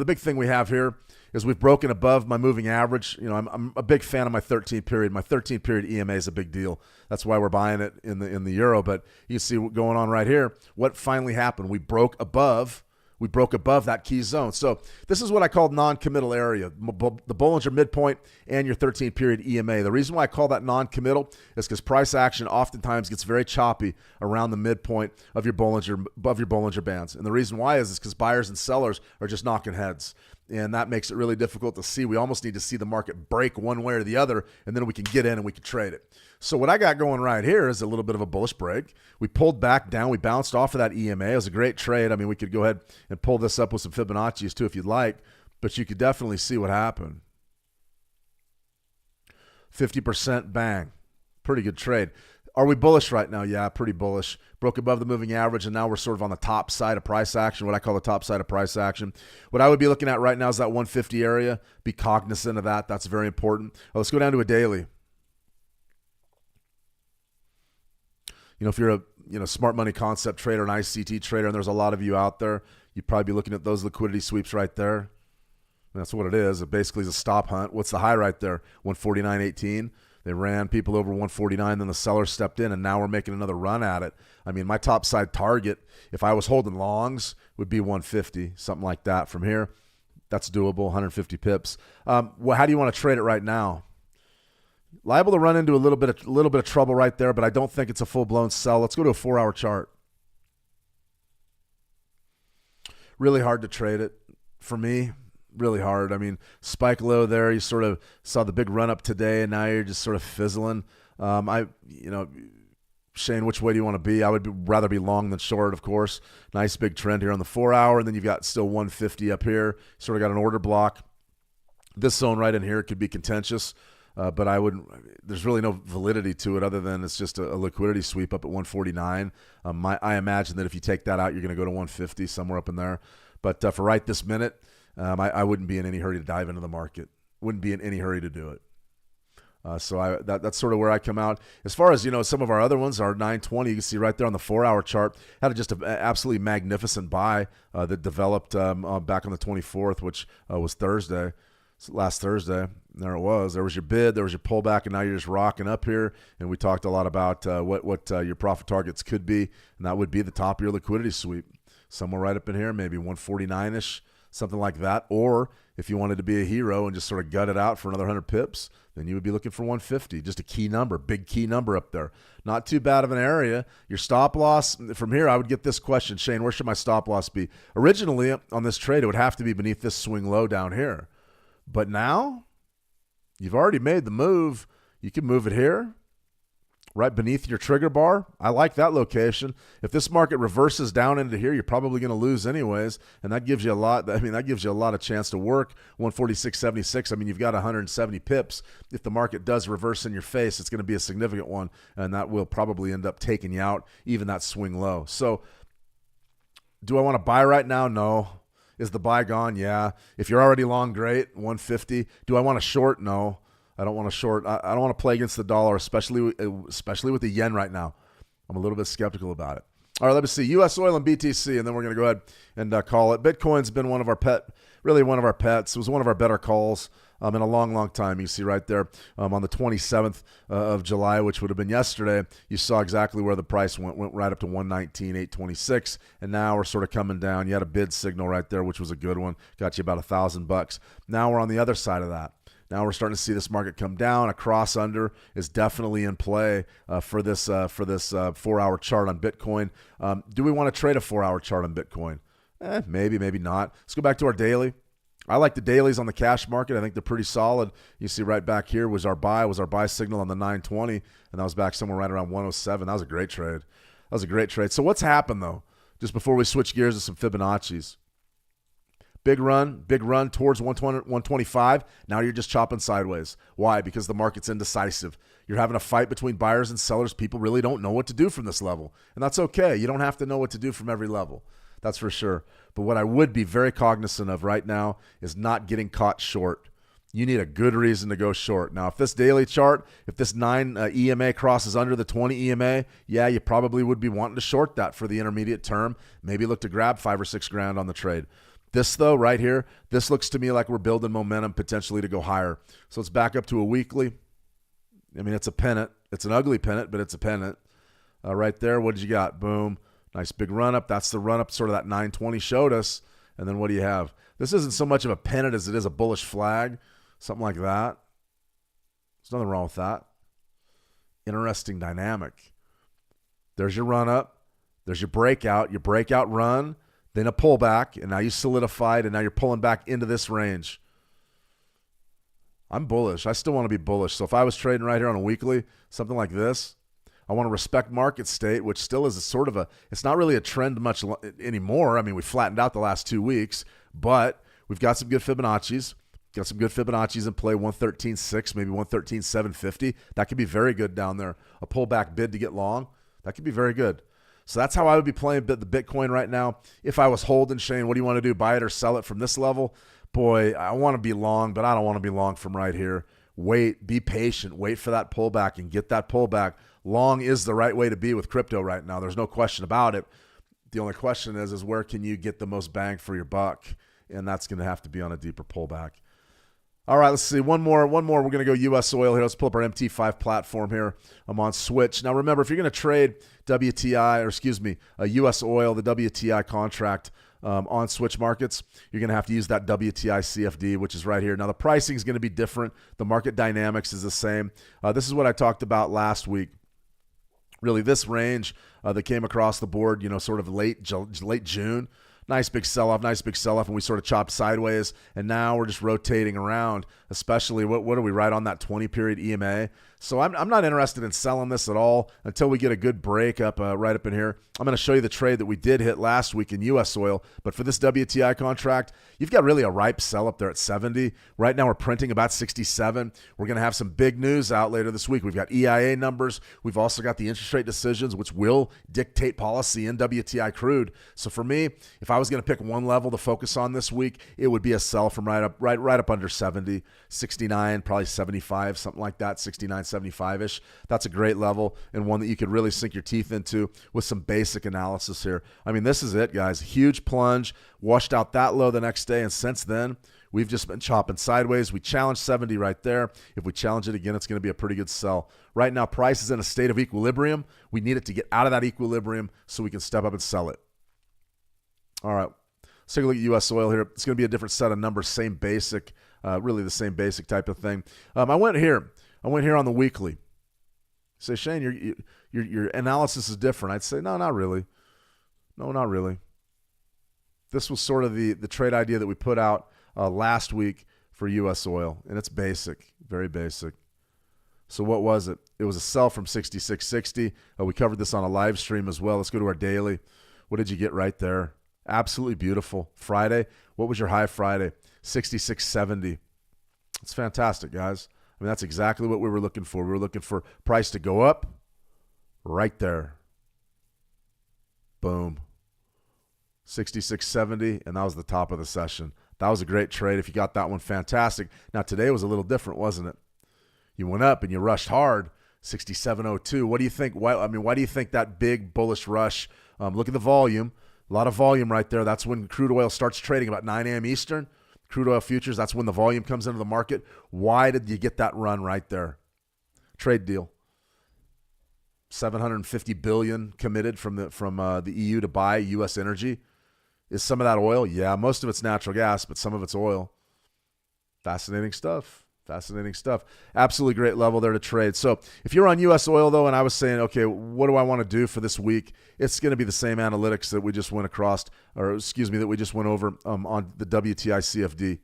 big thing we have here is we've broken above my moving average. I'm a big fan of my 13-period. My 13-period EMA is a big deal. That's why we're buying it in the euro. But you see what's going on right here. What finally happened? We broke above that key zone. So this is what I call non-committal area, the Bollinger midpoint and your 13-period EMA. The reason why I call that non-committal is because price action oftentimes gets very choppy around the midpoint of your Bollinger bands. And the reason why is because buyers and sellers are just knocking heads. And that makes it really difficult to see. We almost need to see the market break one way or the other, and then we can get in and we can trade it. So what I got going right here is a little bit of a bullish break. We pulled back down. We bounced off of that EMA. It was a great trade. I mean, we could go ahead and pull this up with some Fibonacci's too if you'd like, but you could definitely see what happened. 50% bang. Pretty good trade. Are we bullish right now? Yeah, pretty bullish. Broke above the moving average, and now we're sort of on the top side of price action, what I call the top side of price action. What I would be looking at right now is that 150 area. Be cognizant of that. That's very important. Let's go down to a daily. If you're a smart money concept trader, an ICT trader, and there's a lot of you out there, You'd probably be looking at those liquidity sweeps right there. And that's what it is. It basically is a stop hunt. What's the high right there? 149.18. They ran people over 149, then the seller stepped in, and now we're making another run at it. I mean, my top side target, if I was holding longs, would be 150, something like that from here. That's doable, 150 pips. Well, how do you want to trade it right now? Liable to run into a little bit of trouble right there, but I don't think it's a full-blown sell. Let's go to a 4-hour chart. Really hard to trade it for me. Really hard. I mean, spike low there. You sort of saw the big run up today, and now you're just sort of fizzling. Shane, which way do you want to be? I would rather be long than short, of course. Nice big trend here on the 4-hour, and then you've got still 150 up here. Sort of got an order block. This zone right in here could be contentious, but I wouldn't. There's really no validity to it other than it's just a liquidity sweep up at 149. I imagine that if you take that out, you're going to go to 150 somewhere up in there. But for right this minute, I wouldn't be in any hurry to dive into the market. Wouldn't be in any hurry to do it. So that's sort of where I come out. As far as, some of our other ones, our 920, you can see right there on the 4-hour chart, had just an absolutely magnificent buy that developed back on the 24th, which was Thursday, last Thursday. There it was. There was your bid, there was your pullback, and now you're just rocking up here. And we talked a lot about what your profit targets could be, and that would be the top of your liquidity sweep. Somewhere right up in here, maybe 149-ish, something like that. Or if you wanted to be a hero and just sort of gut it out for another 100 pips, then you would be looking for 150, just a key number, big key number up there. Not too bad of an area. Your stop loss, from here, I would get this question, Shane, where should my stop loss be? Originally, on this trade, it would have to be beneath this swing low down here. But now, you've already made the move. You can move it here, right beneath your trigger bar. I like that location. If this market reverses down into here, you're probably going to lose anyways, and that gives you a lot. I mean, that gives you a lot of chance to work. 146.76. I mean, you've got 170 pips. If the market does reverse in your face, it's going to be a significant one, and that will probably end up taking you out, even that swing low. So, do I want to buy right now? No. Is the buy gone? Yeah. If you're already long, great. 150. Do I want to short? No. I don't want to short. I don't want to play against the dollar, especially with the yen right now. I'm a little bit skeptical about it. All right, let me see. U.S. oil and BTC, and then we're going to go ahead and call it. Bitcoin's been one of our pets. It was one of our better calls in a long, long time. You see right there on the 27th of July, which would have been yesterday, you saw exactly where the price went right up to 119,826, and now we're sort of coming down. You had a bid signal right there, which was a good one. Got you about $1,000. Now we're on the other side of that. Now we're starting to see this market come down. A cross under is definitely in play for this 4-hour chart on Bitcoin. Do we want to trade a 4-hour chart on Bitcoin? Maybe, maybe not. Let's go back to our daily. I like the dailies on the cash market. I think they're pretty solid. You see right back here was our buy signal on the 920, and that was back somewhere right around 107. That was a great trade. So what's happened, though, just before we switch gears to some Fibonacci's? Big run towards 120, 125. Now you're just chopping sideways. Why? Because the market's indecisive. You're having a fight between buyers and sellers. People really don't know what to do from this level, and that's okay. You don't have to know what to do from every level. That's for sure. But what I would be very cognizant of right now is not getting caught short. You need a good reason to go short. Now, if this daily chart, if this 9 EMA crosses under the 20 EMA, yeah, you probably would be wanting to short that for the intermediate term. Maybe look to grab 5 or 6 grand on the trade. This, though, right here, this looks to me like we're building momentum potentially to go higher. So let's back up to a weekly. I mean, it's a pennant. It's an ugly pennant, but it's a pennant. Right there, what did you got? Boom. Nice big run up. That's the run up sort of that 920 showed us. And then what do you have? This isn't so much of a pennant as it is a bullish flag. Something like that. There's nothing wrong with that. Interesting dynamic. There's your run up. There's your breakout run. Then a pullback, and now you solidified, and now you're pulling back into this range. I'm bullish. I still want to be bullish. So if I was trading right here on a weekly, something like this, I want to respect market state, which still is a sort of it's not really a trend much anymore. I mean, we flattened out the last 2 weeks, but we've got some good Fibonacci's. Got some good Fibonacci's in play, 113.6, maybe 113.750. That could be very good down there. A pullback bid to get long, that could be very good. So that's how I would be playing the Bitcoin right now. If I was holding, Shane, what do you want to do? Buy it or sell it from this level? Boy, I want to be long, but I don't want to be long from right here. Wait, be patient, wait for that pullback and get that pullback. Long is the right way to be with crypto right now. There's no question about it. The only question is where can you get the most bang for your buck? And that's going to have to be on a deeper pullback. All right, let's see. One more. We're going to go U.S. oil here. Let's pull up our MT5 platform here. I'm on Switch. Now, remember, if you're going to trade U.S. oil, the WTI contract on Switch markets, you're going to have to use that WTI CFD, which is right here. Now, the pricing is going to be different. The market dynamics is the same. This is what I talked about last week. Really, this range that came across the board, sort of late June. Nice big sell-off, and we sort of chopped sideways, and now we're just rotating around, especially, what are we, right on that 20-period EMA? So I'm not interested in selling this at all until we get a good break up right up in here. I'm going to show you the trade that we did hit last week in U.S. oil, but for this WTI contract, you've got really a ripe sell up there at 70. Right now we're printing about 67. We're going to have some big news out later this week. We've got EIA numbers. We've also got the interest rate decisions, which will dictate policy in WTI crude. So for me, if I was going to pick one level to focus on this week, it would be a sell from right up under 70, 69, probably 75, something like that, 69, 75-ish. That's a great level and one that you could really sink your teeth into with some basic analysis here. I mean, this is it, guys. Huge plunge, washed out that low the next day, and since then, we've just been chopping sideways. We challenged 70 right there. If we challenge it again, it's going to be a pretty good sell. Right now, price is in a state of equilibrium. We need it to get out of that equilibrium so we can step up and sell it. All right, let's take a look at U.S. oil here. It's going to be a different set of numbers, same basic, really the same basic type of thing. I went here on the weekly. Say, Shane, your analysis is different. I'd say, no, not really. No, not really. This was sort of the trade idea that we put out last week for U.S. oil, and it's basic, very basic. So what was it? It was a sell from 66.60. We covered this on a live stream as well. Let's go to our daily. What did you get right there? Absolutely beautiful. Friday, what was your high Friday? 66.70. It's fantastic, guys. I mean, that's exactly what we were looking for. We were looking for price to go up right there. Boom. 66.70, and that was the top of the session. That was a great trade. If you got that one, fantastic. Now, today was a little different, wasn't it? You went up and you rushed hard, 67.02. What do you think? Why do you think that big bullish rush? Look at the volume. A lot of volume right there. That's when crude oil starts trading about 9 a.m. Eastern. Crude oil futures, that's when the volume comes into the market. Why did you get that run right there? Trade deal. $750 billion committed from the EU to buy U.S. energy. Is some of that oil? Yeah, most of it's natural gas, but some of it's oil. Fascinating stuff. Fascinating stuff. Absolutely great level there to trade. So if you're on U.S. oil, though, and I was saying, okay, what do I want to do for this week? It's going to be the same analytics that we just went across, that we just went over on the WTI CFD.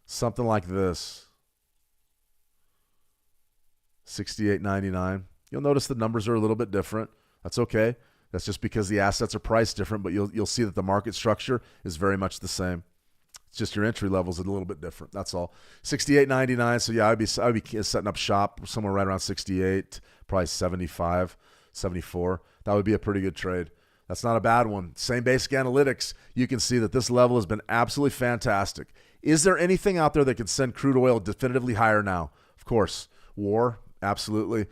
Something like this. 68.99. You'll notice the numbers are a little bit different. That's okay. That's just because the assets are priced different, but you'll see that the market structure is very much the same. It's just your entry levels are a little bit different. That's all. 68.99. So yeah, I'd be setting up shop somewhere right around 68, probably 75, 74. That would be a pretty good trade. That's not a bad one. Same basic analytics. You can see that this level has been absolutely fantastic. Is there anything out there that can send crude oil definitively higher now? Of course. War. Absolutely.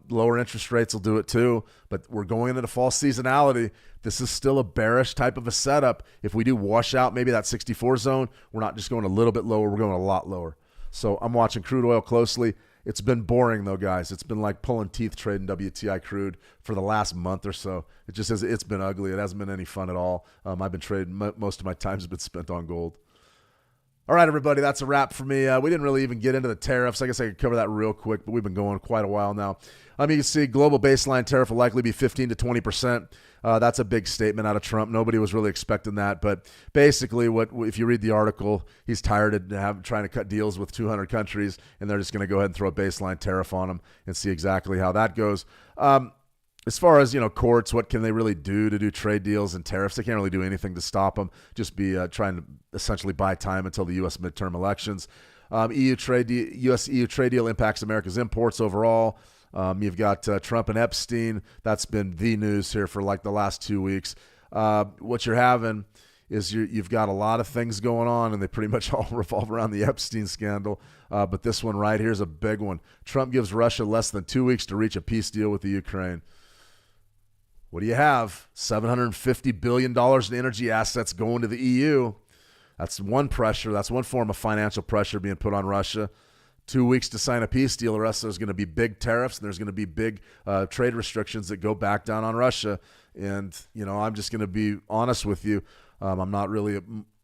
Lower interest rates will do it too, but we're going into fall seasonality. This is still a bearish type of a setup. If we do wash out maybe that 64 zone, we're not just going a little bit lower, we're going a lot lower. So I'm watching crude oil closely. It's been boring though, guys. It's been like pulling teeth trading WTI crude for the last month or so. It's been ugly. It hasn't been any fun at all. I've been trading, most of my time has been spent on gold. All right, everybody, that's a wrap for me. We didn't really even get into the tariffs. I guess I could cover that real quick, but we've been going quite a while now. You can see global baseline tariff will likely be 15 to 20%. That's a big statement out of Trump. Nobody was really expecting that. But basically, if you read the article, he's tired of trying to cut deals with 200 countries, and they're just going to go ahead and throw a baseline tariff on them and see exactly how that goes. As far as, courts, what can they really do to do trade deals and tariffs? They can't really do anything to stop them. Just be trying to essentially buy time until the U.S. midterm elections. U.S.-EU trade deal impacts America's imports overall. You've got Trump and Epstein. That's been the news here for like the last 2 weeks. What you're having is you've got a lot of things going on, and they pretty much all revolve around the Epstein scandal. But this one right here is a big one. Trump gives Russia less than 2 weeks to reach a peace deal with the Ukraine. What do you have? $750 billion in energy assets going to the EU. That's one pressure. That's one form of financial pressure being put on Russia. 2 weeks to sign a peace deal. The rest of there's going to be big tariffs, and there's going to be big trade restrictions that go back down on Russia. And, I'm just going to be honest with you. I'm not really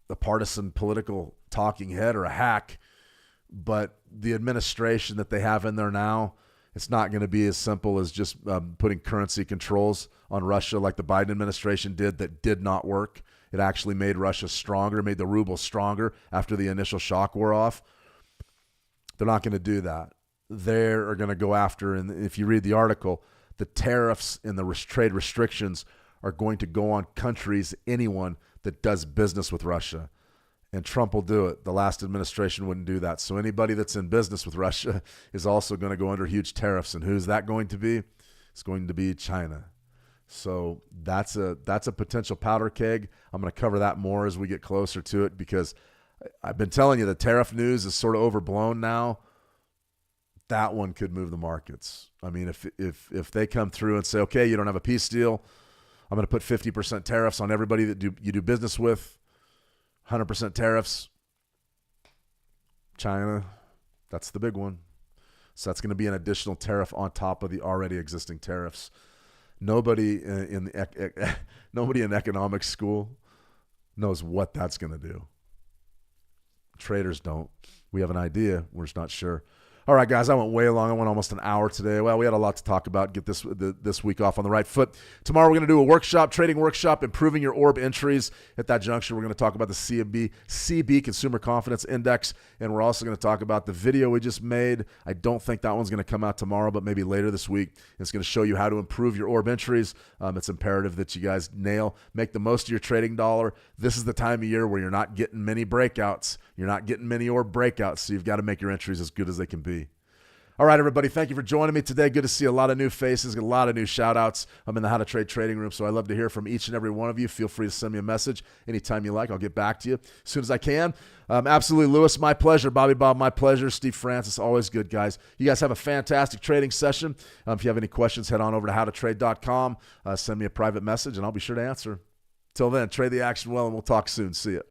a partisan political talking head or a hack, but the administration that they have in there now, it's not going to be as simple as just putting currency controls on Russia like the Biden administration did that did not work. It actually made Russia stronger, made the ruble stronger after the initial shock wore off. They're not going to do that. They are going to go after, and if you read the article, the tariffs and the trade restrictions are going to go on countries, anyone that does business with Russia. And Trump will do it. The last administration wouldn't do that. So anybody that's in business with Russia is also going to go under huge tariffs. And who's that going to be? It's going to be China. So that's a potential powder keg. I'm going to cover that more as we get closer to it, because I've been telling you the tariff news is sort of overblown now. That one could move the markets. I mean, if they come through and say, okay, you don't have a peace deal, I'm going to put 50% tariffs on everybody that you do business with, 100% tariffs. China, that's the big one. So that's going to be an additional tariff on top of the already existing tariffs. Nobody in economics school knows what that's going to do. Traders don't. We have an idea. We're just not sure. All right, guys, I went way long. I went almost an hour today. Well, we had a lot to talk about. Get this week off on the right foot. Tomorrow we're going to do a workshop, trading workshop, improving your orb entries. At that juncture, we're going to talk about the CB Consumer Confidence Index, and we're also going to talk about the video we just made. I don't think that one's going to come out tomorrow, but maybe later this week. It's going to show you how to improve your orb entries. It's imperative that you guys make the most of your trading dollar. This is the time of year where you're not getting many breakouts. You're not getting many orb breakouts, so you've got to make your entries as good as they can be. All right, everybody, thank you for joining me today. Good to see a lot of new faces, a lot of new shout-outs. I'm in the How to Trade trading room, so I love to hear from each and every one of you. Feel free to send me a message anytime you like. I'll get back to you as soon as I can. Absolutely, Lewis, my pleasure. Bobby Bob, my pleasure. Steve Francis, always good, guys. You guys have a fantastic trading session. If you have any questions, head on over to howtotrade.com. Send me a private message, and I'll be sure to answer. Till then, trade the action well, and we'll talk soon. See ya.